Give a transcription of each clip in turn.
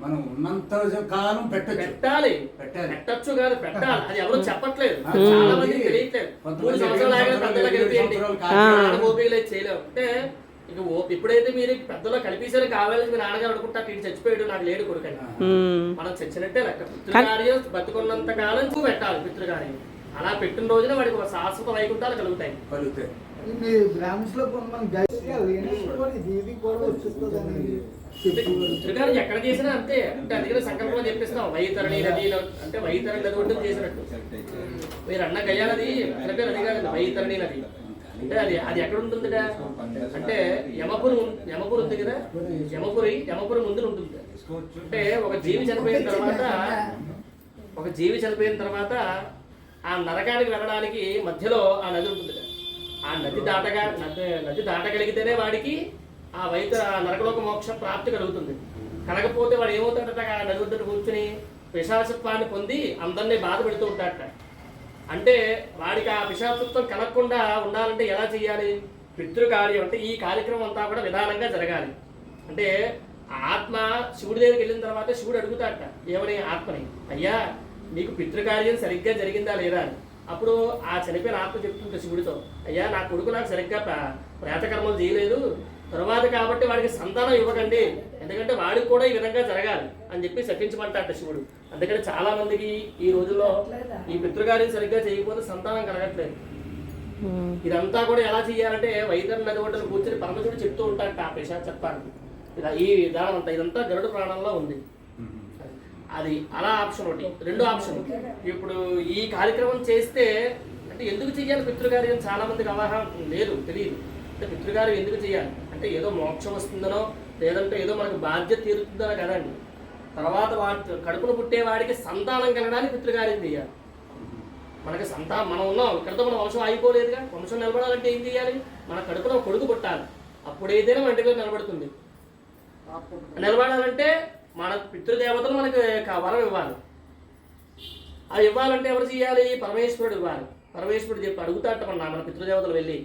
మనం ఉన్నంత కాలం పెట్టాలి పెట్టచ్చు కాదు పెట్టాలి. అది ఎవరు చెప్పట్లేదు, చాలా మంది తెలియట్లేదు. 3 సంవత్సరాలు ఆగానే పెద్దలో కలిపేయండి, ఓపికలేదు చేయలేవు అంటే ఇక ఎప్పుడైతే మీరు పెద్దలో కలిపేసారో కావాలని మీరు నాన్నగారు అనుకుంటా వీడు చచ్చిపోయాడు నాకు లేడు కొడుకని, మనం చచ్చినట్టే లెక్క. పితృకార్యం బతుకున్నంత కాలం పెట్టాలి పితృకార్యం. అలా పెట్టిన రోజున వాడికి ఒక శాశ్వత వైకుంఠాలు కలుగుతాయి. పితృకార్యం ఎక్కడ చేసినా అంతే. అంటే అందుకనే సంకల్పంలో చెప్పిస్తాం వైతరణి నది అంటే వైతరణి నది ఒడ్డు చేసినట్టు. మీరు అన్న గయ్యాలది అసలు పేరు అది కాదు, వైతరణి నది అంటే అది ఎక్కడ ఉంటుంది అంటే యమపురి ఉంది కదా, యమపురి ముందు ఉంటుంది. అంటే ఒక జీవి చనిపోయిన తర్వాత ఆ నరకానికి వెళ్ళడానికి మధ్యలో ఆ నది ఉంటుంది. ఆ నది దాటగలిగితేనే వాడికి ఆ నరకలోక మోక్ష ప్రాప్తి కలుగుతుంది. కలగపోతే వాడు ఏమవుతాడట, ఆ నది వద్ద కూర్చుని పిశాచత్వాన్ని పొంది అందరినీ బాధ పెడుతూ ఉంటాడట. అంటే వాడికి ఆ పిశాచత్వం కలగకుండా ఉండాలంటే ఎలా చేయాలి? పితృకార్యం అంటే ఈ కార్యక్రమం అంతా కూడా విధానంగా జరగాలి. అంటే ఆత్మ శివుడి దగ్గరికి వెళ్ళిన తర్వాత శివుడు అడుగుతాడట ఏమని ఆత్మని, అయ్యా నీకు పితృకార్యం సరిగ్గా జరిగిందా లేదా అని. అప్పుడు ఆ చనిపోయిన ఆత్మ చెప్తుంటే శివుడితో, అయ్యా నా కొడుకు నాకు సరిగ్గా ప్రేతకర్మలు చేయలేదు తర్వాత కాబట్టి వాడికి సంతానం ఇవ్వకండి, ఎందుకంటే వాడికి కూడా ఈ విధంగా జరగాలి అని చెప్పి శపించమంటాట శివుడు. అందుకని చాలా మందికి ఈ రోజుల్లో ఈ పితృకార్యం సరిగ్గా చేయకపోతే సంతానం కలగట్లేదు. ఇదంతా కూడా ఎలా చేయాలంటే వైతరణి నది ఒడ్డున కూర్చొని పరమశివుడు చెప్తూ ఉంటాడట ఆ పిశాచత్వానికి. ఈ విధానం అంతా ఇదంతా గరుడ పురాణంలో ఉంది. అది అలా ఆప్షన్ ఒకటి. రెండో ఆప్షన్, ఇప్పుడు ఈ కార్యక్రమం చేస్తే అంటే ఎందుకు చెయ్యాలి పితృకార్యం చాలా మందికి అవగాహన లేదు, తెలియదు. అంటే పితృకార్యం ఎందుకు చేయాలి అంటే ఏదో మోక్షం వస్తుందనో లేదంటే ఏదో మనకు బాధ్యత తీరుతుందనో కదండి. తర్వాత కడుపును పుట్టేవాడికి సంతానం కలగడానికి పితృకార్యం చేయాలి. మనకి మనం ఉన్నాం ఇక్కడతో మన వంశం అయిపోలేదుగా. వంశం నిలబడాలంటే ఏం చేయాలి? మన కడుపులో కొడుకు పుట్టాలి, అప్పుడైతేనే మన ఇంటిలో నిలబడుతుంది. నిలబడాలంటే మన పితృదేవతలు మనకి వరం ఇవ్వాలి. అది ఇవ్వాలంటే ఎవరు చేయాలి? పరమేశ్వరుడు ఇవ్వాలి. పరమేశ్వరుడు చెప్పి అడుగుతాట మన పితృదేవతలు వెళ్ళి,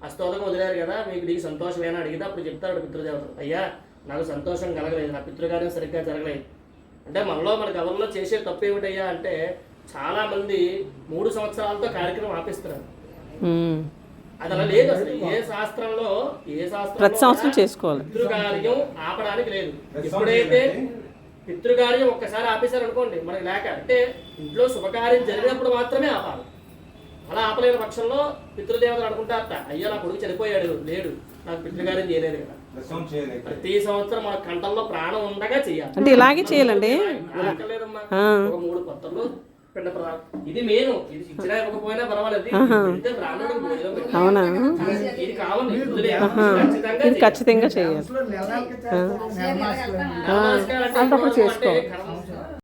అస్తోదకం వదిలేరు కదా మీకు నీకు సంతోషమేనా అడిగితే అప్పుడు చెప్తాడు పితృదేవతలు, అయ్యా నాకు సంతోషం కలగలేదు, నా పితృకార్యం సరిగ్గా జరగలేదు. అంటే మనకి ఎవరిలో చేసే తప్పు ఏమిటయ్యా అంటే చాలా మంది 3 సంవత్సరాలతో కార్యక్రమం ఆపిస్తున్నారు. అది అలా లేదు అసలు. ఏ శాస్త్రంలో ప్రతి సంవత్సరం చేసుకోవాలి పితృకార్యం ఆపడానికి లేదు. ఎప్పుడైతే పితృకార్యం ఒక్కసారి ఆపేశారు అనుకోండి మనకి లేక అంటే ఇంట్లో శుభకార్యం జరిగినప్పుడు మాత్రమే ఆపాలి. అలా ఆపలేని పక్షంలో పితృదేవతలు అనుకుంటారట, అయ్యా నా కొడుకు చనిపోయాడు లేడు నాకు పితృకార్యం చేయలేదు కదా. ప్రతి సంవత్సరం మన కంఠంలో ప్రాణం ఉండగా చేయాలి. అంటే ఇలాగే చేయాలండి. ఒక 3 కొత్తలు పిండ ప్రదానం ఇది మెయిన్. ఇది ఇచ్చినా ఇవ్వకపోయినా పర్వాలేదు, అవునా? ఇది కావాలి, ఖచ్చితంగా చేయాలి. చేసుకోవాలి.